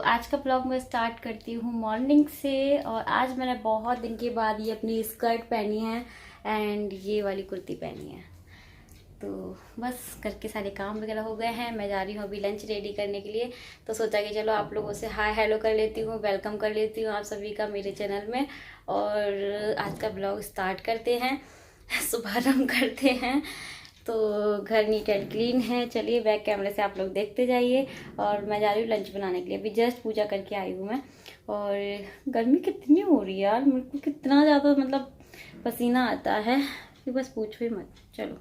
आज का ब्लॉग मैं स्टार्ट करती हूँ मॉर्निंग से। और आज मैंने बहुत दिन के बाद ये अपनी स्कर्ट पहनी है एंड ये वाली कुर्ती पहनी है। तो बस करके सारे काम वगैरह हो गए हैं। मैं जा रही हूँ अभी लंच रेडी करने के लिए। तो सोचा कि चलो आप लोगों से हाय हेलो कर लेती हूँ, वेलकम कर लेती हूँ आप सभी का मेरे चैनल में। और आज का ब्लॉग स्टार्ट करते हैं, शुभारंभ करते हैं। तो घर नीट एंड क्लीन है। चलिए बैक कैमरे से आप लोग देखते जाइए। और मैं जा रही हूँ लंच बनाने के लिए। अभी जस्ट पूजा करके आई हूँ मैं। और गर्मी कितनी हो रही है यार, मेरे को कितना ज़्यादा मतलब पसीना आता है कि बस पूछो ही मत। चलो,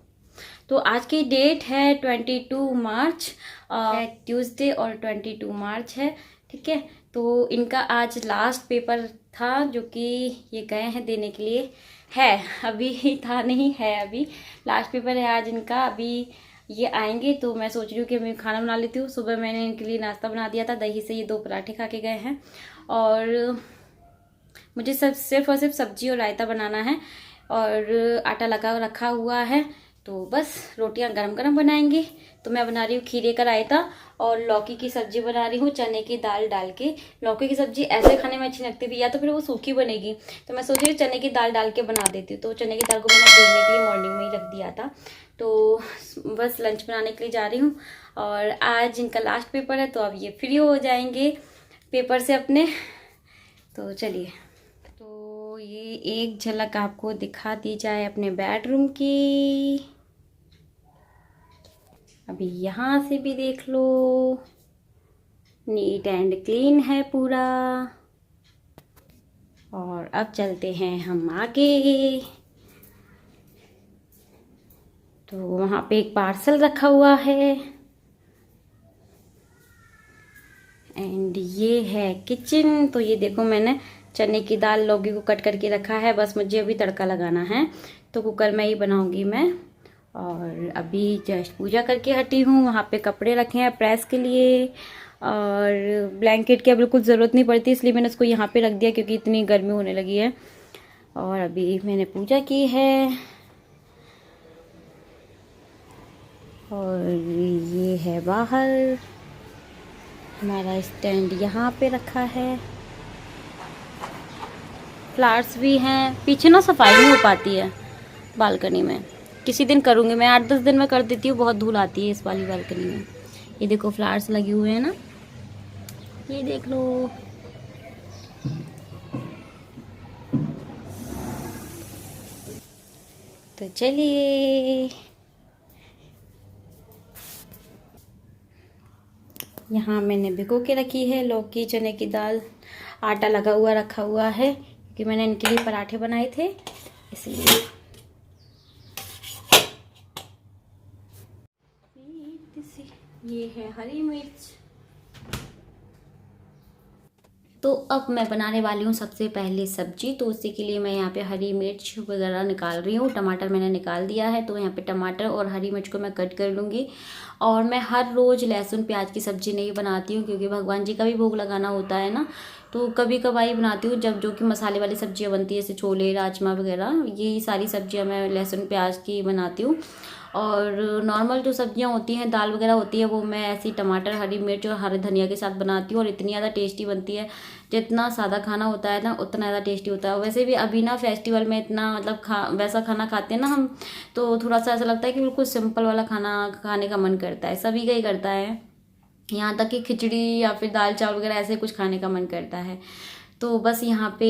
तो आज की डेट है 22 मार्च, ट्यूसडे और 22 मार्च है, ठीक है। तो इनका आज लास्ट पेपर था जो कि ये गए हैं देने के लिए। है अभी ही था, नहीं है अभी लास्ट पेपर है आज इनका। अभी ये आएंगे तो मैं सोच रही हूँ कि मैं खाना बना लेती हूँ। सुबह मैंने इनके लिए नाश्ता बना दिया था, दही से ये 2 पराठे खा के गए हैं। और मुझे सिर्फ और सिर्फ सब्जी और रायता बनाना है और आटा लगा रखा हुआ है। तो बस रोटियां गरम गरम बनाएंगे। तो मैं बना रही हूँ खीरे का रायता और लौकी की सब्जी बना रही हूँ चने की दाल डाल के। लौकी की सब्जी ऐसे खाने में अच्छी लगती थी, या तो फिर वो सूखी बनेगी। तो मैं सोच रही हूँ चने की दाल डाल के बना देती हूँ। तो चने की दाल को मैंने भूनने के लिए मॉर्निंग में ही रख दिया था। तो बस लंच बनाने के लिए जा रही हूँ। और आज इनका लास्ट पेपर है तो अब ये फ्री हो जाएंगे पेपर से अपने। तो चलिए, तो ये एक झलक आपको दिखा दी जाए अपने बेडरूम की। अभी यहाँ से भी देख लो, नीट एंड क्लीन है पूरा। और अब चलते हैं हम आगे। तो वहाँ पे एक पार्सल रखा हुआ है एंड ये है किचन। तो ये देखो, मैंने चने की दाल लौकी को कट करके रखा है, बस मुझे अभी तड़का लगाना है। तो कुकर में ही बनाऊंगी मैं। और अभी जस्ट पूजा करके हटी हूँ। वहाँ पे कपड़े रखे हैं प्रेस के लिए और ब्लैंकेट की बिल्कुल ज़रूरत नहीं पड़ती, इसलिए मैंने उसको यहाँ पे रख दिया क्योंकि इतनी गर्मी होने लगी है। और अभी मैंने पूजा की है। और ये है बाहर, हमारा स्टैंड यहाँ पे रखा है। फ्लावर्स भी हैं। पीछे ना सफाई नहीं हो पाती है बालकनी में, किसी दिन करूँगी मैं। 8-10 दिन में कर देती हूँ, बहुत धूल आती है इस वाली बालकनी में। ये देखो फ्लावर्स लगे हुए हैं ना, ये देख लो। तो चलिए, यहाँ मैंने भिगो के रखी है लौकी चने की दाल। आटा लगा हुआ रखा हुआ है क्योंकि मैंने इनके लिए पराठे बनाए थे, इसलिए। ये है हरी मिर्च। तो अब मैं बनाने वाली हूँ सबसे पहले सब्जी। तो उसी के लिए मैं यहाँ पे हरी मिर्च वगैरह निकाल रही हूँ। टमाटर मैंने निकाल दिया है, तो यहाँ पे टमाटर और हरी मिर्च को मैं कट कर लूँगी। और मैं हर रोज़ लहसुन प्याज की सब्ज़ी नहीं बनाती हूँ क्योंकि भगवान जी का भी भोग लगाना होता है ना। तो कभी कभार बनाती हूँ जब जो कि मसाले वाली सब्जियाँ बनती है, जैसे छोले राजमा वगैरह, यही सारी सब्जियाँ मैं लहसुन प्याज की बनाती हूँ। और नॉर्मल जो सब्जियां होती हैं, दाल वगैरह होती है, वो मैं ऐसी टमाटर हरी मिर्च और हरे धनिया के साथ बनाती हूँ और इतनी ज़्यादा टेस्टी बनती है। जितना सादा खाना होता है ना उतना ज़्यादा टेस्टी होता है। वैसे भी अभी ना फेस्टिवल में इतना मतलब वैसा खाना खाते हैं ना हम, तो थोड़ा सा ऐसा लगता है कि बिल्कुल सिंपल वाला खाना खाने का मन करता है, सभी का ही करता है। यहाँ तक कि खिचड़ी या फिर दाल चावल वगैरह ऐसे कुछ खाने का मन करता है। तो बस यहाँ पे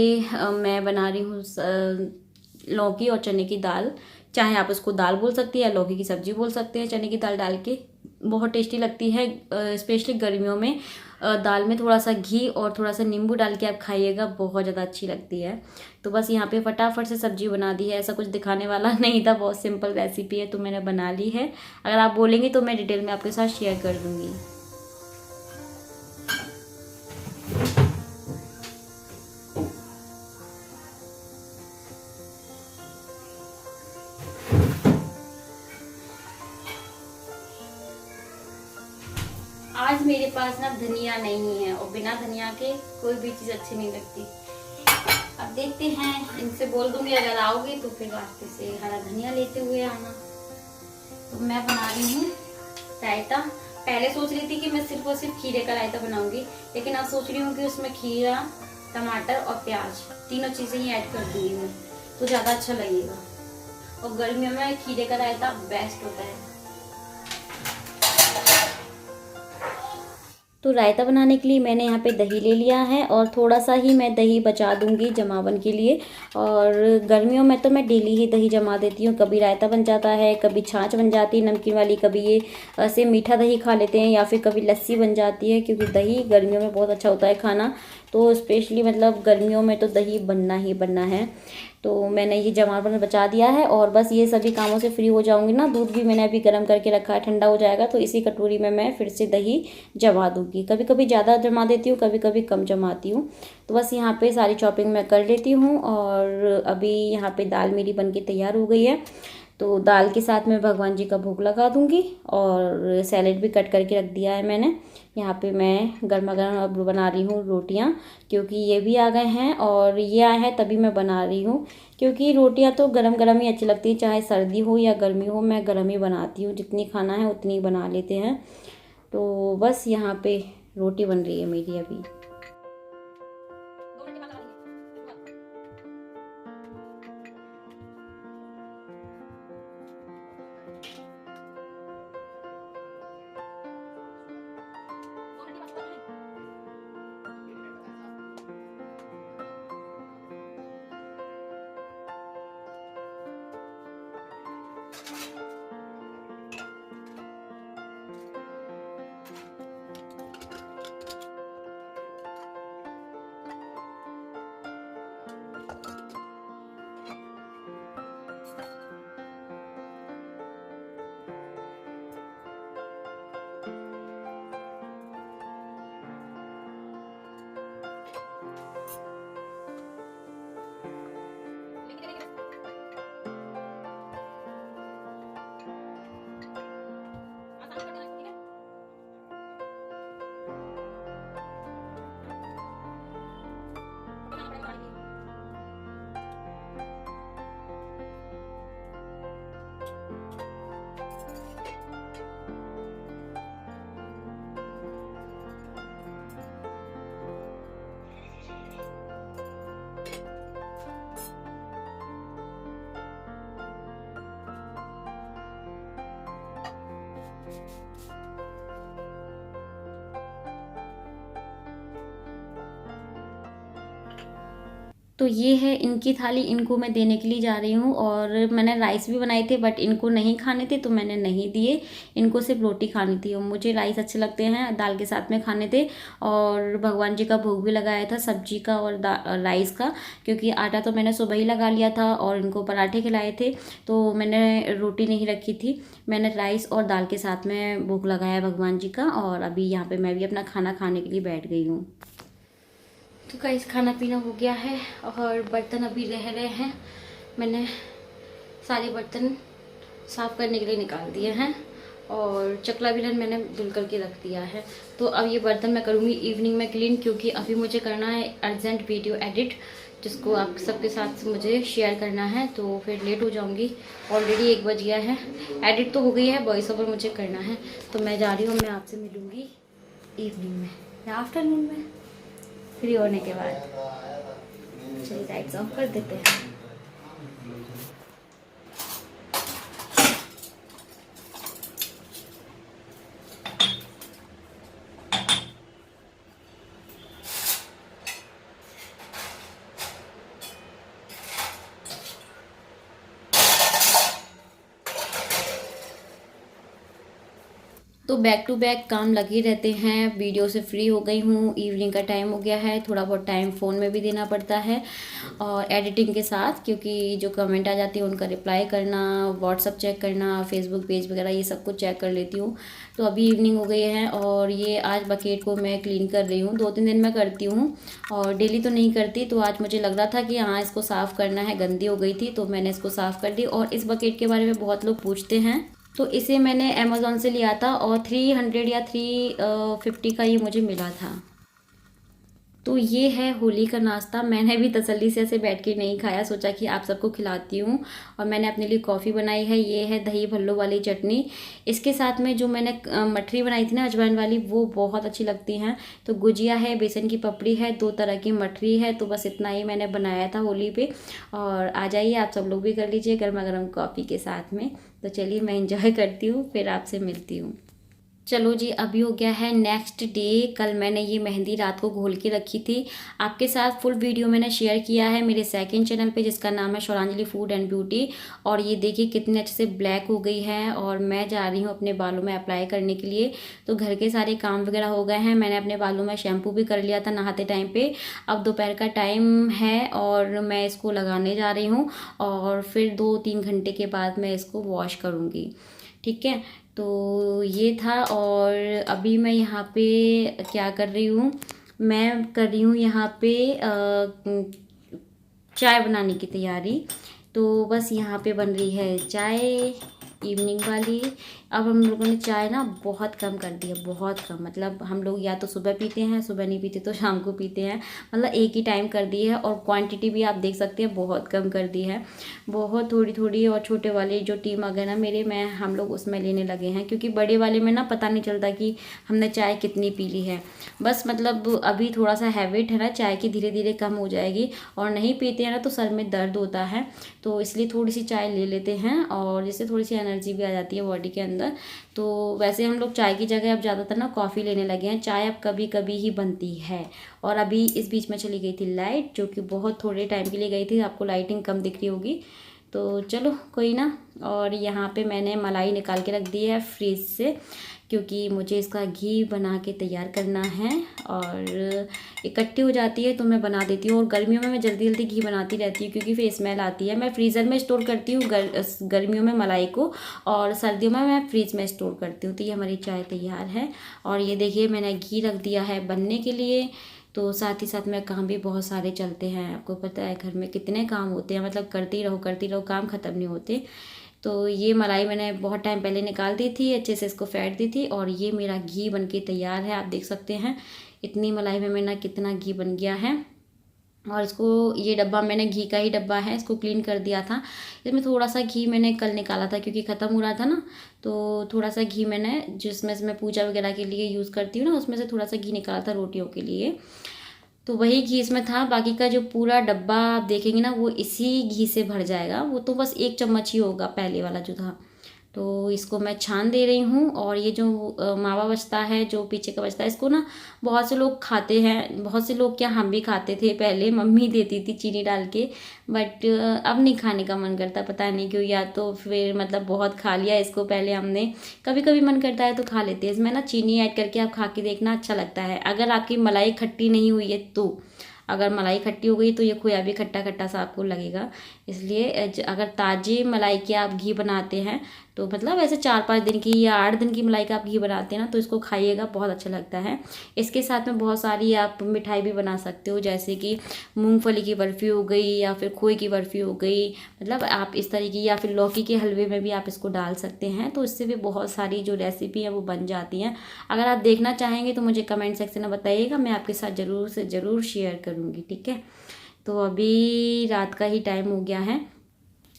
मैं बना रही हूँ लौकी और चने की दाल। चाहे आप उसको दाल बोल सकती है या लौकी की सब्जी बोल सकते हैं। चने की दाल डाल के बहुत टेस्टी लगती है, स्पेशली गर्मियों में। दाल में थोड़ा सा घी और थोड़ा सा नींबू डाल के आप खाइएगा, बहुत ज़्यादा अच्छी लगती है। तो बस यहाँ पे फटाफट से सब्जी बना दी है। ऐसा कुछ दिखाने वाला नहीं था, बहुत सिंपल रेसिपी है, तो मैंने बना ली है। अगर आप बोलेंगे तो मैं डिटेल में आपके साथ शेयर कर दूँगी। आज मेरे पास ना धनिया नहीं है और बिना धनिया के कोई भी चीज़ अच्छी नहीं लगती। अब देखते हैं, इनसे बोल दूंगी अगर आओगे तो फिर रास्ते से हरा धनिया लेते हुए आना। तो मैं बना रही हूँ रायता। पहले सोच रही थी कि मैं सिर्फ और सिर्फ खीरे का रायता बनाऊंगी, लेकिन अब सोच रही हूँ कि उसमें खीरा, टमाटर और प्याज तीनों चीज़ें ही ऐड कर दूंगी मैं, तो ज़्यादा अच्छा लगेगा। और गर्मियों में खीरे का रायता बेस्ट होता है। तो रायता बनाने के लिए मैंने यहाँ पे दही ले लिया है और थोड़ा सा ही मैं दही बचा दूंगी जमावन के लिए। और गर्मियों में तो मैं डेली ही दही जमा देती हूँ, कभी रायता बन जाता है, कभी छाछ बन जाती है नमकीन वाली, कभी ये ऐसे मीठा दही खा लेते हैं, या फिर कभी लस्सी बन जाती है, क्योंकि दही गर्मियों में बहुत अच्छा होता है खाना। तो स्पेशली मतलब गर्मियों में तो दही बनना ही बनना है। तो मैंने ये जमावन बचा दिया है और बस ये सभी कामों से फ्री हो जाऊंगी ना। दूध भी मैंने अभी गर्म करके रखा है, ठंडा हो जाएगा तो इसी कटोरी में मैं फिर से दही जमा दूंगी। कभी कभी ज़्यादा जमा देती हूँ, कभी कभी कम जमाती हूँ। तो बस यहाँ पे सारी चॉपिंग मैं कर लेती हूँ। और अभी यहाँ पे दाल मेरी बन के तैयार हो गई है, तो दाल के साथ में भगवान जी का भोग लगा दूंगी। और सैलेड भी कट करके रख दिया है मैंने। यहाँ पे मैं गर्मा गर्म अब बना रही हूँ रोटियाँ, क्योंकि ये भी आ गए हैं और ये आए हैं तभी मैं बना रही हूँ। क्योंकि रोटियाँ तो गरम गरम ही अच्छी लगती है, चाहे सर्दी हो या गर्मी हो, मैं गरम ही बनाती हूँ। जितनी खाना है उतनी ही बना लेते हैं। तो बस यहाँ पे रोटी बन रही है मेरी अभी। तो ये है इनकी थाली, इनको मैं देने के लिए जा रही हूँ। और मैंने राइस भी बनाए थे बट इनको नहीं खाने थे तो मैंने नहीं दिए, इनको सिर्फ रोटी खानी थी। और मुझे राइस अच्छे लगते हैं, दाल के साथ में खाने थे। और भगवान जी का भोग भी लगाया था, सब्जी का और राइस का, क्योंकि आटा तो मैंने सुबह ही लगा लिया था और इनको पराठे खिलाए थे, तो मैंने रोटी नहीं रखी थी। मैंने राइस और दाल के साथ में भोग लगाया भगवान जी का। और अभी यहाँ पर मैं भी अपना खाना खाने के लिए बैठ गई हूँ। तो गाइस खाना पीना हो गया है और बर्तन अभी रह रहे हैं। मैंने सारे बर्तन साफ़ करने के लिए निकाल दिए हैं और चकला बेलन मैंने धुल करके रख दिया है। तो अब ये बर्तन मैं करूँगी इवनिंग में क्लीन, क्योंकि अभी मुझे करना है अर्जेंट वीडियो एडिट, जिसको आप सबके साथ मुझे शेयर करना है। तो फिर लेट हो जाऊँगी, ऑलरेडी 1 बज गया है। एडिट तो हो गई है, वॉइस ओवर मुझे करना है। तो मैं जा रही हूँ, मैं आपसे मिलूँगी इवनिंग में या आफ्टरनून में फ्री होने के बाद। चलिए लाइट्स ऑफ कर देते हैं। तो बैक टू बैक काम लगे रहते हैं। वीडियो से फ्री हो गई हूँ, इवनिंग का टाइम हो गया है। थोड़ा बहुत टाइम फ़ोन में भी देना पड़ता है और एडिटिंग के साथ, क्योंकि जो कमेंट आ जाती है उनका रिप्लाई करना, व्हाट्सअप चेक करना, फेसबुक पेज वगैरह ये सब कुछ चेक कर लेती हूँ। तो अभी इवनिंग हो गई है और ये आज बकेट को मैं क्लीन कर रही हूँ। 2-3 दिन मैं करती हूँ और डेली तो नहीं करती। तो आज मुझे लग रहा था कि हाँ इसको साफ़ करना है, गंदी हो गई थी, तो मैंने इसको साफ़ कर दी। और इस बकेट के बारे में बहुत लोग पूछते हैं, तो इसे मैंने अमेज़ॉन से लिया था और 300 या 350 का ये मुझे मिला था। तो ये है होली का नाश्ता। मैंने भी तसल्ली से ऐसे बैठ के नहीं खाया, सोचा कि आप सबको खिलाती हूँ। और मैंने अपने लिए कॉफ़ी बनाई है। ये है दही भल्लो वाली चटनी। इसके साथ में जो मैंने मठरी बनाई थी ना अजवाइन वाली, वो बहुत अच्छी लगती हैं। तो गुजिया है, बेसन की पपड़ी है, 2 तरह की मठरी है। तो बस इतना ही मैंने बनाया था होली पे। और आ जाइए आप सब लोग भी कर लीजिए गर्मा गर्म कॉफ़ी के साथ में। तो चलिए मैं इंजॉय करती हूँ, फिर आपसे मिलती हूँ। चलो जी, अभी हो गया है नेक्स्ट डे। कल मैंने ये मेहंदी रात को घोल के रखी थी। आपके साथ फुल वीडियो मैंने शेयर किया है मेरे सेकंड चैनल पे, जिसका नाम है शौरांजलि फूड एंड ब्यूटी। और ये देखिए कितने अच्छे से ब्लैक हो गई है। और मैं जा रही हूँ अपने बालों में अप्लाई करने के लिए। तो घर के सारे काम वगैरह हो गए हैं। मैंने अपने बालों में शैम्पू भी कर लिया था नहाते टाइम पे। अब दोपहर का टाइम है और मैं इसको लगाने जा रही हूँ। और फिर 2-3 घंटे के बाद मैं इसको वॉश करूँगी। ठीक है, तो ये था। और अभी मैं यहाँ पे क्या कर रही हूँ, मैं कर रही हूँ यहाँ पे चाय बनाने की तैयारी। तो बस यहाँ पे बन रही है चाय इवनिंग वाली। अब हम लोगों ने चाय ना बहुत कम कर दी है, बहुत कम। मतलब हम लोग या तो सुबह पीते हैं, सुबह नहीं पीते तो शाम को पीते हैं। मतलब एक ही टाइम कर दी है। और क्वांटिटी भी आप देख सकते हैं बहुत कम कर दी है, बहुत थोड़ी थोड़ी। और छोटे वाले जो टीम आ गए ना मेरे, मैं हम लोग उसमें लेने लगे हैं। क्योंकि बड़े वाले में ना पता नहीं चलता कि हमने चाय कितनी पी ली है। बस मतलब अभी थोड़ा सा हैबिट है ना चाय की, धीरे धीरे कम हो जाएगी। और नहीं पीते हैं ना तो सर में दर्द होता है। तो इसलिए थोड़ी सी चाय ले लेते हैं, और जिससे थोड़ी सी एनर्जी भी आ जाती है बॉडी के अंदर। तो वैसे हम लोग चाय की जगह अब ज़्यादातर ना कॉफ़ी लेने लगे हैं। चाय अब कभी कभी ही बनती है। और अभी इस बीच में चली गई थी लाइट, जो कि बहुत थोड़े टाइम के लिए गई थी। आपको लाइटिंग कम दिख रही होगी, तो चलो कोई ना। और यहाँ पे मैंने मलाई निकाल के रख दी है फ्रीज से, क्योंकि मुझे इसका घी बना के तैयार करना है। और इकट्ठी हो जाती है तो मैं बना देती हूँ। और गर्मियों में मैं जल्दी जल्दी घी बनाती रहती हूँ, क्योंकि फिर स्मेल आती है। मैं फ्रीज़र में स्टोर करती हूँ गर्मियों में मलाई को, और सर्दियों में मैं फ्रीज में स्टोर करती हूँ। तो ये हमारी चाय तैयार है। और ये देखिए मैंने घी रख दिया है बनने के लिए। तो साथ ही साथ में काम भी बहुत सारे चलते हैं। आपको पता है घर में कितने काम होते हैं, मतलब करती रहो काम ख़त्म नहीं होते। तो ये मलाई मैंने बहुत टाइम पहले निकाल दी थी, अच्छे से इसको फेंट दी थी। और ये मेरा घी बनके तैयार है, आप देख सकते हैं। इतनी मलाई में मेरा कितना घी बन गया है। और इसको, ये डब्बा मैंने घी का ही डब्बा है, इसको क्लीन कर दिया था। इसमें थोड़ा सा घी मैंने कल निकाला था, क्योंकि ख़त्म हो रहा था ना। तो थोड़ा सा घी मैंने, जिसमें से मैं पूजा वगैरह के लिए यूज़ करती हूँ ना, उसमें से थोड़ा सा घी निकाला था रोटियों के लिए। तो वही घी इसमें था। बाकी का जो पूरा डब्बा आप देखेंगे ना, वो इसी घी से भर जाएगा। वो तो बस 1 चम्मच ही होगा पहले वाला जो था। तो इसको मैं छान दे रही हूँ। और ये जो मावा बचता है, जो पीछे का बचता है, इसको ना बहुत से लोग खाते हैं। बहुत से लोग क्या, हम भी खाते थे पहले, मम्मी देती थी चीनी डाल के। बट अब नहीं खाने का मन करता, पता नहीं क्यों। या तो फिर मतलब बहुत खा लिया इसको पहले हमने। कभी कभी मन करता है तो खा लेते हैं। इसमें ना चीनी ऐड करके आप खा के देखना, अच्छा लगता है। अगर आपकी मलाई खट्टी नहीं हुई है तो, अगर मलाई खट्टी हो गई तो ये खोया भी खट्टा खट्टा सा आपको लगेगा। इसलिए अगर ताज़ी मलाई के आप घी बनाते हैं, तो मतलब ऐसे 4-5 दिन की या 8 दिन की मलाई का आप घी बनाते हैं ना, तो इसको खाइएगा, बहुत अच्छा लगता है। इसके साथ में बहुत सारी आप मिठाई भी बना सकते हो, जैसे कि मूंगफली की बर्फ़ी हो गई, या फिर खोए की बर्फ़ी हो गई। मतलब आप इस तरीके, या फिर लौकी के हलवे में भी आप इसको डाल सकते हैं। तो इससे भी बहुत सारी जो रेसिपी है वो बन जाती हैं। अगर आप देखना चाहेंगे तो मुझे कमेंट सेक्शन में बताइएगा, मैं आपके साथ ज़रूर से ज़रूर शेयर करूँगी। ठीक है, तो अभी रात का ही टाइम हो गया है।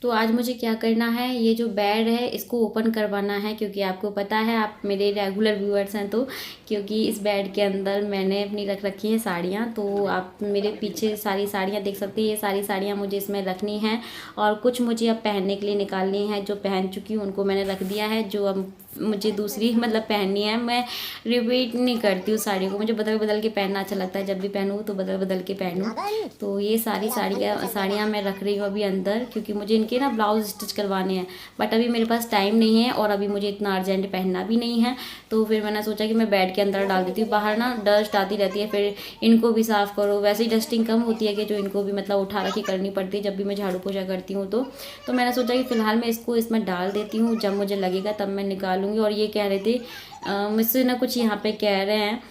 तो आज मुझे क्या करना है, ये जो बेड है इसको ओपन करवाना है। क्योंकि आपको पता है, आप मेरे रेगुलर व्यूअर्स हैं तो, क्योंकि इस बेड के अंदर मैंने अपनी रख रखी हैं साड़ियाँ। तो आप मेरे पीछे सारी साड़ियाँ देख सकते हैं। ये सारी साड़ियाँ मुझे इसमें रखनी हैं। और कुछ मुझे अब पहनने के लिए निकालनी है। जो पहन चुकी हूँ उनको मैंने रख दिया है, जो अब मुझे दूसरी मतलब पहननी है। मैं रिपीट नहीं करती हूँ साड़ियों को, मुझे बदल बदल के पहनना अच्छा लगता है। जब भी पहनूँ तो बदल बदल के पहनूँ। तो ये सारी साड़ियाँ मैं रख रही हूँ अभी अंदर, क्योंकि मुझे इनके ना ब्लाउज स्टिच करवाने हैं। बट अभी मेरे पास टाइम नहीं है, और अभी मुझे इतना अर्जेंट पहनना भी नहीं है। तो फिर मैंने सोचा कि मैं बेड के अंदर डाल देती हूँ। बाहर ना डस्ट आती रहती है, फिर इनको भी साफ़ करो। वैसे ही डस्टिंग कम होती है कि जो इनको भी मतलब उठा रखी करनी पड़ती है जब भी मैं झाड़ू पोछा करती हूँ। तो मैंने सोचा कि फ़िलहाल मैं इसको इसमें डाल देती हूँ, जब मुझे लगेगा तब मैं निकालूंगी। और ये कह रहे थे मुझसे ना कुछ यहाँ पे कह रहे हैं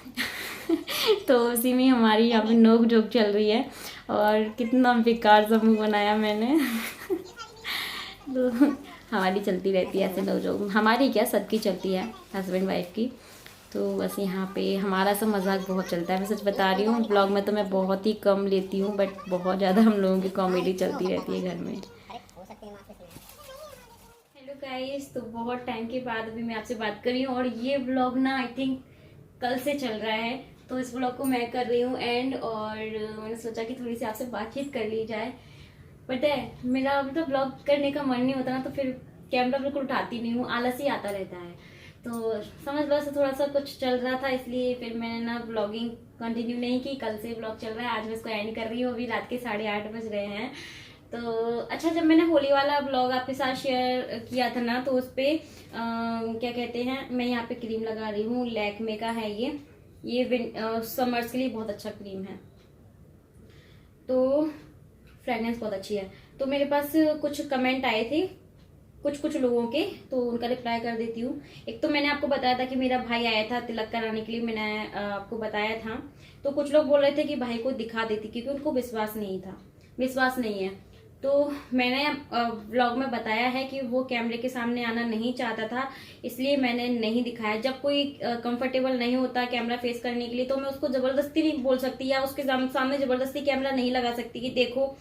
तो उसी में हमारी यहाँ पे नोक झोंक चल रही है। और कितना बेकार सा मुँह बनाया मैंने तो हमारी चलती रहती है ऐसे नोक झोंक, हमारी क्या सबकी चलती है, हस्बैंड वाइफ की। तो बस यहाँ पे हमारा सब मजाक बहुत चलता है। मैं सच बता रही हूँ, ब्लॉग में तो मैं बहुत ही कम लेती हूँ, बट बहुत ज़्यादा हम लोगों की कॉमेडी चलती रहती है घर में। हेलो गाइस, तो बहुत टाइम के बाद अभी मैं आपसे बात कर रही हूँ और ये ब्लॉग ना आई थिंक कल से चल रहा है, तो इस ब्लॉग को मैं कर रही हूँ एंड, और मैंने सोचा कि थोड़ी सी आपसे बातचीत कर ली जाए। पता है, मेरा मतलब ब्लॉग करने का मन नहीं होता ना, तो फिर कैमरा बिल्कुल उठाती नहीं हूँ, आलस ही आता रहता है। तो समझ लो से थोड़ा सा कुछ चल रहा था, इसलिए फिर मैंने ना ब्लॉगिंग कंटिन्यू नहीं की। कल से ब्लॉग चल रहा है, आज मैं इसको एंड कर रही हूँ। अभी रात के 8:30 बज रहे हैं। तो अच्छा, जब मैंने होली वाला ब्लॉग आपके साथ शेयर किया था ना, तो उस पर क्या कहते हैं, मैं यहाँ पे क्रीम लगा रही हूँ, लैक्मे का है ये समर्स के लिए बहुत अच्छा क्रीम है, तो फ्रेगनेंस बहुत अच्छी है। तो मेरे पास कुछ कमेंट आए थे कुछ लोगों के, तो उनका रिप्लाई कर देती हूँ। एक तो मैंने आपको बताया था कि मेरा भाई आया था तिलक कराने के लिए, मैंने आपको बताया था। तो कुछ लोग बोल रहे थे कि भाई को दिखा देती, क्योंकि उनको विश्वास नहीं है। तो मैंने व्लॉग में बताया है कि वो कैमरे के सामने आना नहीं चाहता था, इसलिए मैंने नहीं दिखाया। जब कोई कंफर्टेबल नहीं होता कैमरा फेस करने के लिए, तो मैं उसको जबरदस्ती नहीं बोल सकती या उसके सामने जबरदस्ती कैमरा नहीं लगा सकती कि देखो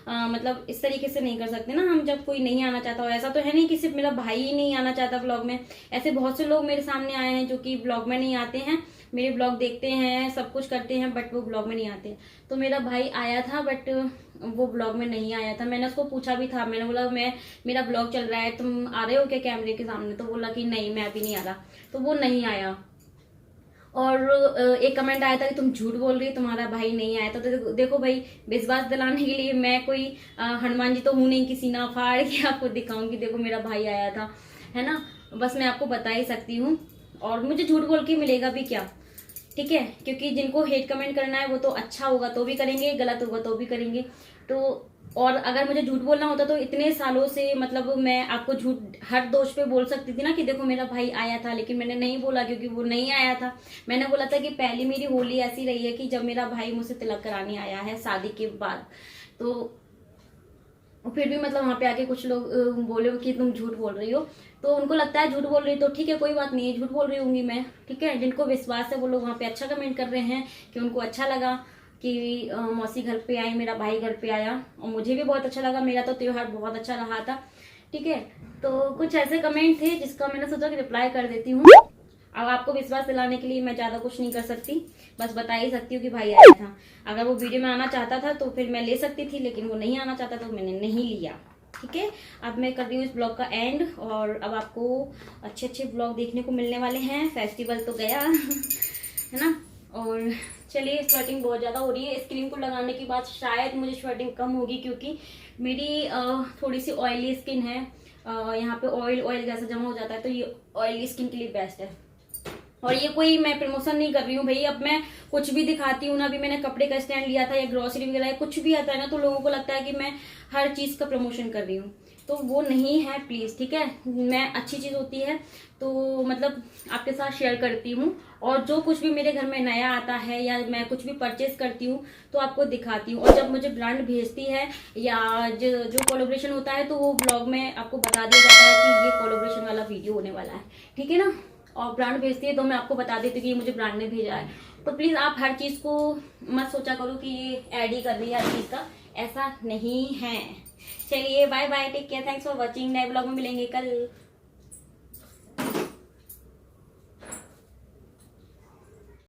मतलब इस तरीके से नहीं कर सकते ना हम, जब कोई नहीं आना चाहता हो। ऐसा तो है नहीं कि सिर्फ मेरा भाई ही नहीं आना चाहता ब्लॉग में, ऐसे बहुत से लोग मेरे सामने आए हैं जो कि ब्लॉग में नहीं आते हैं, मेरे ब्लॉग देखते हैं, सब कुछ करते हैं, बट वो ब्लॉग में नहीं आते। तो मेरा भाई आया था, बट वो ब्लॉग में नहीं आया था। मैंने उसको पूछा भी था, मैंने बोला मेरा ब्लॉग चल रहा है, तुम आ रहे हो क्या कैमरे के सामने? तो बोला कि नहीं, मैं अभी नहीं आ रहा, तो वो नहीं आया। और एक कमेंट आया था कि तुम झूठ बोल रही हो, तुम्हारा भाई नहीं आया था। तो देखो भाई, विश्वास दिलाने के लिए मैं कोई हनुमान जी तो हूं नहीं कि सीना फाड़ के आपको दिखाऊंगी देखो मेरा भाई आया था, है ना। बस मैं आपको बता ही सकती हूँ, और मुझे झूठ बोल के मिलेगा भी क्या, ठीक है? क्योंकि जिनको हेट कमेंट करना है वो तो अच्छा होगा तो भी करेंगे, गलत होगा तो भी करेंगे। तो और अगर मुझे झूठ बोलना होता तो इतने सालों से मतलब मैं आपको झूठ हर दोष पे बोल सकती थी ना कि देखो मेरा भाई आया था, लेकिन मैंने नहीं बोला क्योंकि वो नहीं आया था। मैंने बोला था कि पहली मेरी होली ऐसी रही है कि जब मेरा भाई मुझसे तिलक कराने आया है शादी के बाद। तो फिर भी मतलब वहां पे आके कुछ लोग बोले कि तुम झूठ बोल रही हो, तो उनको लगता है झूठ बोल रही, तो ठीक है, कोई बात नहीं है, झूठ बोल रही होंगी मैं, ठीक है। जिनको विश्वास है वो लोग वहां पे अच्छा कमेंट कर रहे हैं कि उनको अच्छा लगा कि मौसी घर पे आई, मेरा भाई घर पे आया, और मुझे भी बहुत अच्छा लगा, मेरा तो त्योहार बहुत अच्छा रहा था, ठीक है। तो कुछ ऐसे कमेंट थे जिसका मैंने सोचा कि रिप्लाई कर देती हूँ। अब आपको विश्वास दिलाने के लिए मैं ज्यादा कुछ नहीं कर सकती, बस बता ही सकती हूँ कि भाई आया था। अगर वो वीडियो में आना चाहता था तो फिर मैं ले सकती थी, लेकिन वो नहीं आना चाहता तो मैंने नहीं लिया, ठीक है। अब मैं कर रही हूँ इस ब्लॉग का एंड, और अब आपको अच्छे अच्छे ब्लॉग देखने को मिलने वाले हैं। फेस्टिवल तो गया है ना। और चलिए, स्वेटिंग बहुत ज़्यादा हो रही है, इस क्रीम को लगाने के बाद शायद मुझे स्वेटिंग कम होगी, क्योंकि मेरी थोड़ी सी ऑयली स्किन है। यहाँ पे ऑयल जैसा जमा हो जाता है, तो ये ऑयली स्किन के लिए बेस्ट है। और ये कोई मैं प्रमोशन नहीं कर रही हूँ भाई, अब मैं कुछ भी दिखाती हूँ ना, अभी मैंने कपड़े का स्टैंड लिया था या ग्रोसरी वगैरह कुछ भी आता है ना, तो लोगों को लगता है कि मैं हर चीज का प्रमोशन कर रही हूँ, तो वो नहीं है प्लीज, ठीक है। मैं अच्छी चीज होती है तो मतलब आपके साथ शेयर करती हूँ, और जो कुछ भी मेरे घर में नया आता है या मैं कुछ भी परचेज करती हूँ तो आपको दिखाती हूँ। और जब मुझे ब्रांड भेजती है या जो कोलैबोरेशन होता है, तो वो ब्लॉग में आपको बता दिया जाता है कि ये कोलैबोरेशन वाला वीडियो होने वाला है, ठीक है ना। और ब्रांड भेजती है तो मैं आपको बता देती हूँ कि ये मुझे ब्रांड ने भेजा है। तो प्लीज आप हर चीज को मत सोचा करो कि ये ऐड ही कर रही है हर चीज का, ऐसा नहीं है। चलिए bye bye, take care, thanks for watching. नए ब्लॉग में मिलेंगे कल।